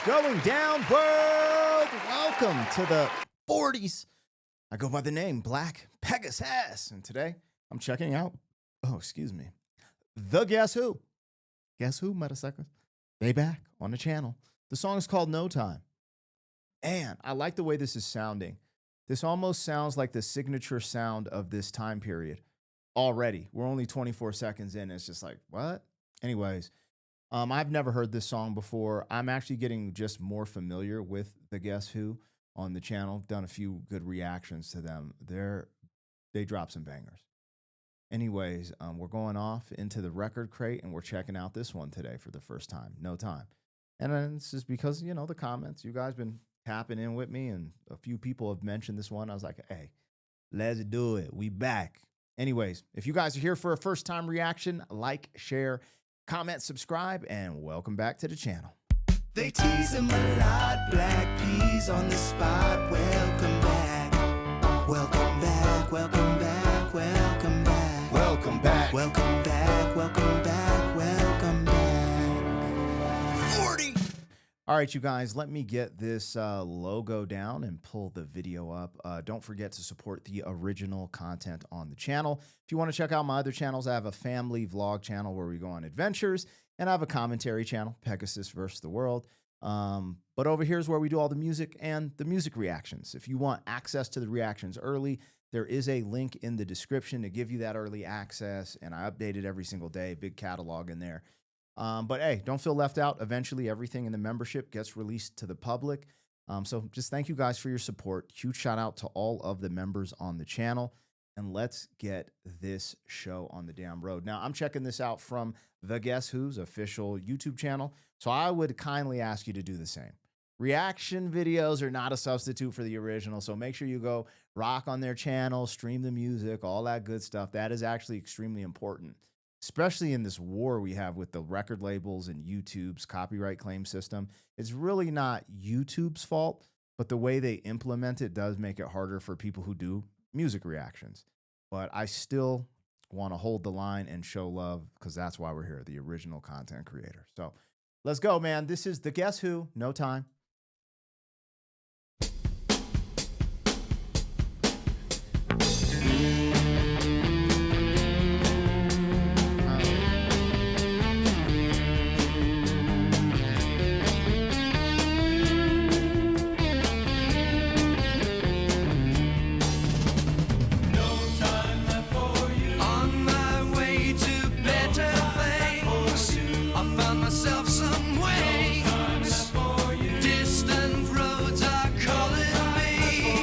going down, world? Welcome to the 40s. I go by the name Black Pegasus, and today I'm checking out, the Guess Who. Guess who, motherfuckers? They back on the channel. The song is called No Time. And I like the way this is sounding. This almost sounds like the signature sound of this time period already. We're only 24 seconds in. It's just like, what? Anyways, I've never heard this song before. I'm actually getting just more familiar with the Guess Who on the channel. Done a few good reactions to them. They drop some bangers. Anyways, we're going off into the record crate and we're checking out this one today for the first time. No Time. And then it's just because, the comments, you guys been tapping in with me and a few people have mentioned this one. I was like, hey, let's do it. We back. Anyways, if you guys are here for a first time reaction, like, share, comment, subscribe, and welcome back to the channel. They tease him a lot, black peas on the spot. Welcome back, welcome back, welcome back, welcome back, Welcome back. welcome back, welcome back, welcome back. 40. All right, you guys, let me get this logo down and pull the video up. Don't forget to support the original content on the channel. If you want to check out my other channels, I have a family vlog channel where we go on adventures, and I have a commentary channel, Pegasus versus the World. But over here is where we do all the music and the music reactions. If you want access to the reactions early, there is a link in the description to give you that early access, and I update it every single day, big catalog in there. But hey, don't feel left out. Eventually, everything in the membership gets released to the public. So just thank you guys for your support. Huge shout out to all of the members on the channel. And let's get this show on the damn road. Now, I'm checking this out from the Guess Who's official YouTube channel. So I would kindly ask you to do the same. Reaction videos are not a substitute for the original. So make sure you go rock on their channel, stream the music, all that good stuff. That is actually extremely important, especially in this war we have with the record labels and YouTube's copyright claim system. It's really not YouTube's fault, but the way they implement it does make it harder for people who do music reactions. But I still want to hold the line and show love because that's why we're here, the original content creator. So let's go, man. This is the Guess Who, No Time. On my way to better things, I found myself some ways. Distant roads are calling me.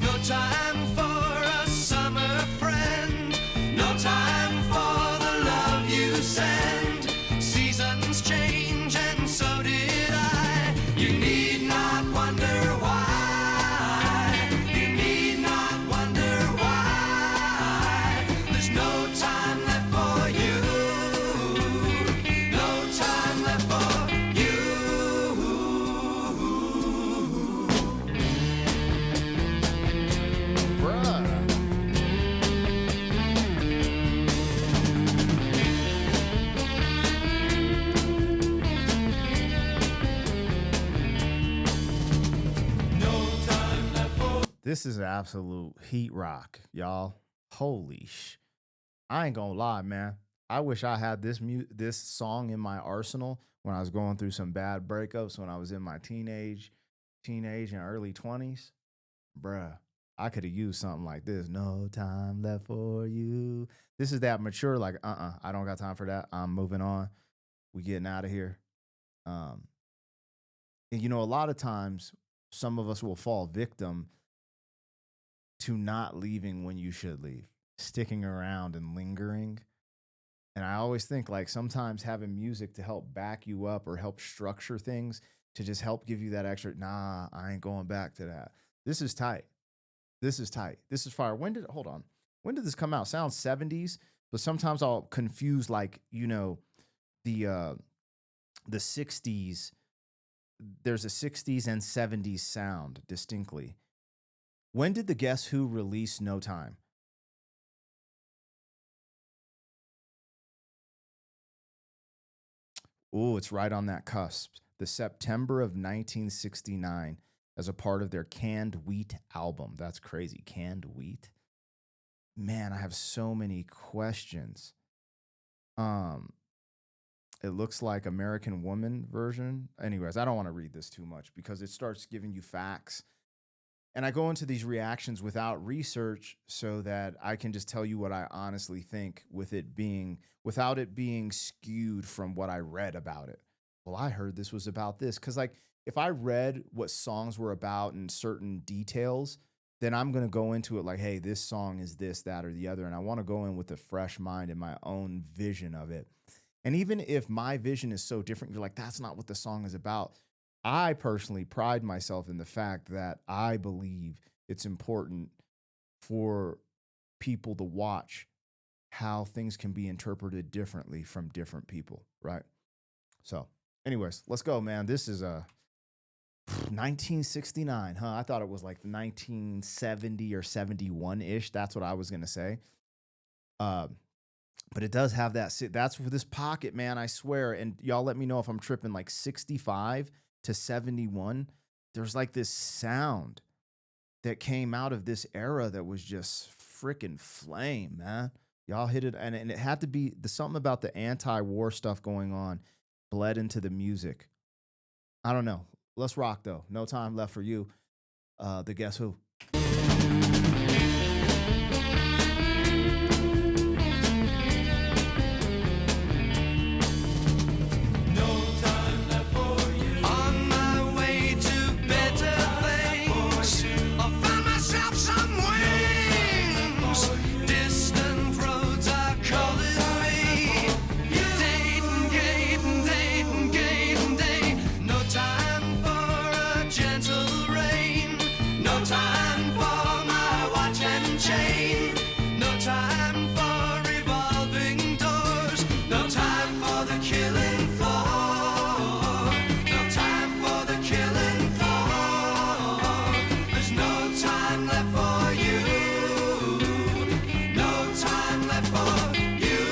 No time for a summer friend. No time for the love you send. Seasons change and so did I. You need not wonder why. You need not wonder why. There's no time left for you. No time left for you. Bruh. This is absolute heat rock, y'all. Holy sh! I ain't gonna lie, man. I wish I had this song in my arsenal when I was going through some bad breakups when I was in my teenage and early 20s. Bruh, I could have used something like this. No time left for you. This is that mature, like, I don't got time for that. I'm moving on. We getting out of here. And a lot of times some of us will fall victim to not leaving when you should leave, sticking around and lingering. And I always think like sometimes having music to help back you up or help structure things to just help give you that extra, nah, I ain't going back to that. This is tight. This is tight. This is fire. Hold on. When did this come out? Sounds 70s, but sometimes I'll confuse like, the 60s. There's a 60s and 70s sound distinctly. When did the Guess Who release No Time? Ooh, it's right on that cusp. The September of 1969 as a part of their Canned Wheat album. That's crazy. Canned Wheat. Man, I have so many questions. Um, it looks like American Woman version. Anyways, I don't want to read this too much because it starts giving you facts. And I go into these reactions without research so that I can just tell you what I honestly think without it being skewed from what I read about it. Well, I heard this was about this. Cause like if I read what songs were about and certain details, then I'm gonna go into it like, hey, this song is this, that, or the other. And I want to go in with a fresh mind and my own vision of it. And even if my vision is so different, you're like, that's not what the song is about. I personally pride myself in the fact that I believe it's important for people to watch how things can be interpreted differently from different people, right? So, anyways, let's go, man. This is a 1969, huh? I thought it was like 1970 or 71 ish. That's what I was gonna say. Uh, but it does have that. That's for this pocket, man. I swear. And y'all, let me know if I'm tripping. Like 65 to 71, there's like this sound that came out of this era that was just freaking flame, man. Y'all hit it, and it had to be something about the anti-war stuff going on bled into the music. I don't know. Let's rock though. No time left for you. The Guess Who. On my way to better things, I found myself some wings. Distant roads are calling me. Dayton, Dayton, Dayton, Dayton, Dayton. No time for a gentle rain. No time for my watch and chain. No time for revolving doors. No time for the killing floor. No time for the killing floor. There's no time left for you. No time left for you.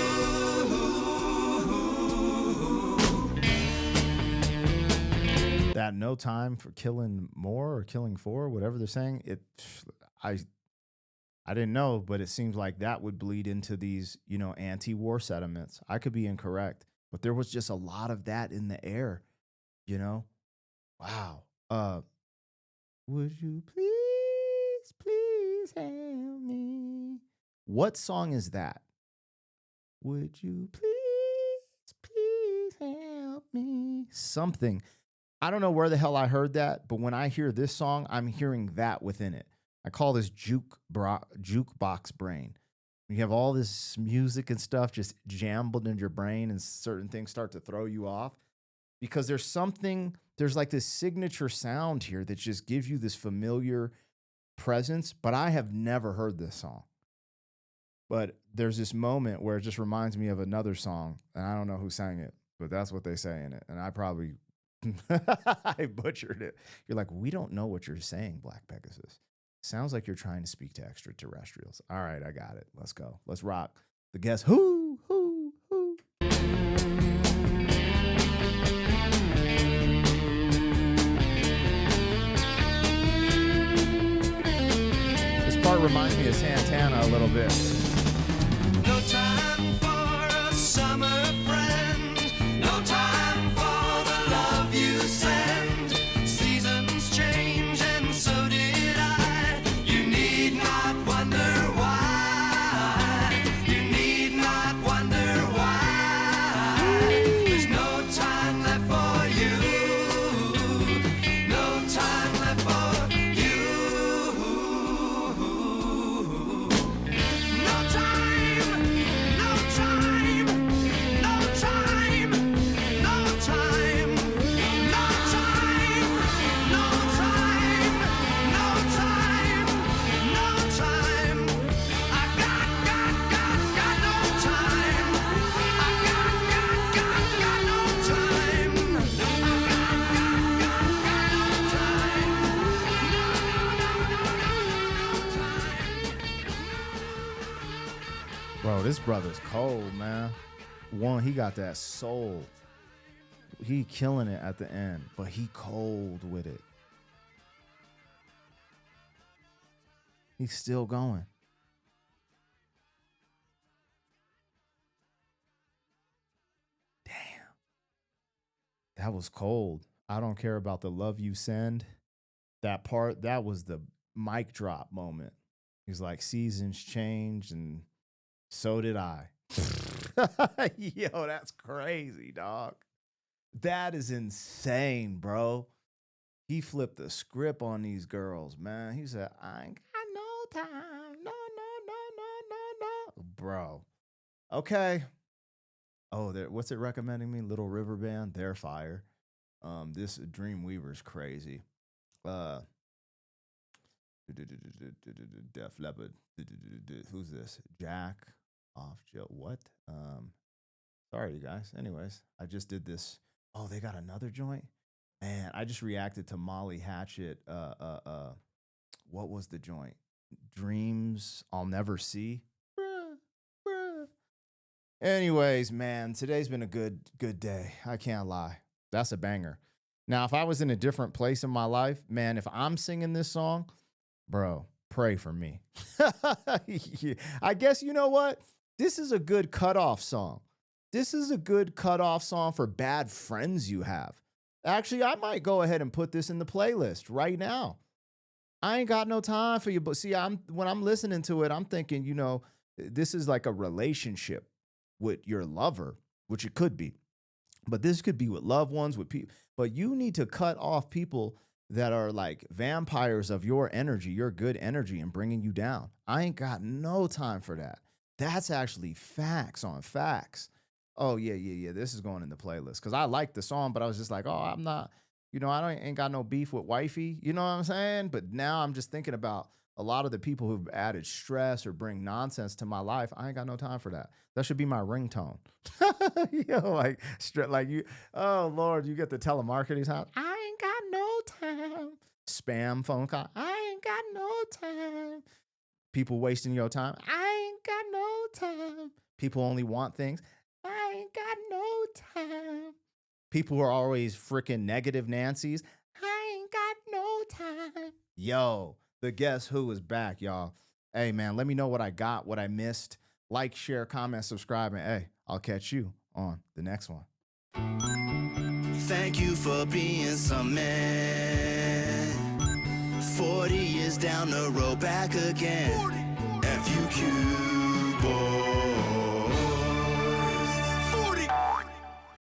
That no time for killing more or killing for, whatever they're saying. I I didn't know, but it seems like that would bleed into these, anti-war sentiments. I could be incorrect, but there was just a lot of that in the air, you know? Wow. Would you please, please help me? What song is that? Would you please, please help me? Something. I don't know where the hell I heard that, but when I hear this song, I'm hearing that within it. I call this jukebox brain. You have all this music and stuff just jambled in your brain, and certain things start to throw you off because there's like this signature sound here that just gives you this familiar presence. But I have never heard this song. But there's this moment where it just reminds me of another song, and I don't know who sang it, but that's what they say in it. And I probably I butchered it. You're like, we don't know what you're saying, Black Pegasus. Sounds like you're trying to speak to extraterrestrials. All right, I got it. Let's go. Let's rock. The Guess Who. This part reminds me of Santana a little bit. No time for a summer friend. No time for the love you send. Seasons change and so did I. You need not wonder why. You need not wonder why. There's no time left for you. No time left for you. No time, no time, no time, no time, no time, no time, no time, no time. I got no time. I got no time. Bro, this brother's cold, man. One, he got that soul. he killing it at the end, but he cold with it. He's still going. Damn. That was cold. I don't care about the love you send. That part, that was the mic drop moment. He's like, seasons changed and so did I. Yo, that's crazy, dog. That is insane, bro. He flipped the script on these girls, man. He said, I ain't got no time. No, no, no, no, no, no. Bro. Okay. Oh, what's it recommending me? Little River Band. They're fire. This Dreamweaver's crazy. Def Leppard. Who's this? Jack off Joe. What? Sorry, you guys. Anyways, I just did this. Oh, they got another joint? Man, I just reacted to Molly Hatchet. What was the joint? Dreams I'll Never See. Bruh, bruh. Anyways, man, today's been a good day. I can't lie. That's a banger. Now, if I was in a different place in my life, man, if I'm singing this song, bro, pray for me. I guess you know what? This is a good cutoff song. This is a good cutoff song for bad friends you have. Actually, I might go ahead and put this in the playlist right now. I ain't got no time for you, but see, when I'm listening to it, I'm thinking, you know, this is like a relationship with your lover, which it could be. But this could be with loved ones, with people. But you need to cut off people that are like vampires of your energy, your good energy, and bringing you down. I ain't got no time for that. That's actually facts on facts. Oh, yeah. This is going in the playlist because I like the song, but I was just like, oh, I'm not, you know, ain't got no beef with wifey. You know what I'm saying? But now I'm just thinking about a lot of the people who've added stress or bring nonsense to my life. I ain't got no time for that. That should be my ringtone. Like you, oh Lord, you get the telemarketing time. I ain't got no time. Spam phone call. I ain't got no time. People wasting your time. I ain't got no time. People only want things. I ain't got no time. People who are always freaking negative Nancy's. I ain't got no time. Yo, the Guess Who is back, y'all. Hey, man, let me know what I got, what I missed. Like, share, comment, subscribe, and hey, I'll catch you on the next one. Thank you for being some man. 40 years down the road, back again.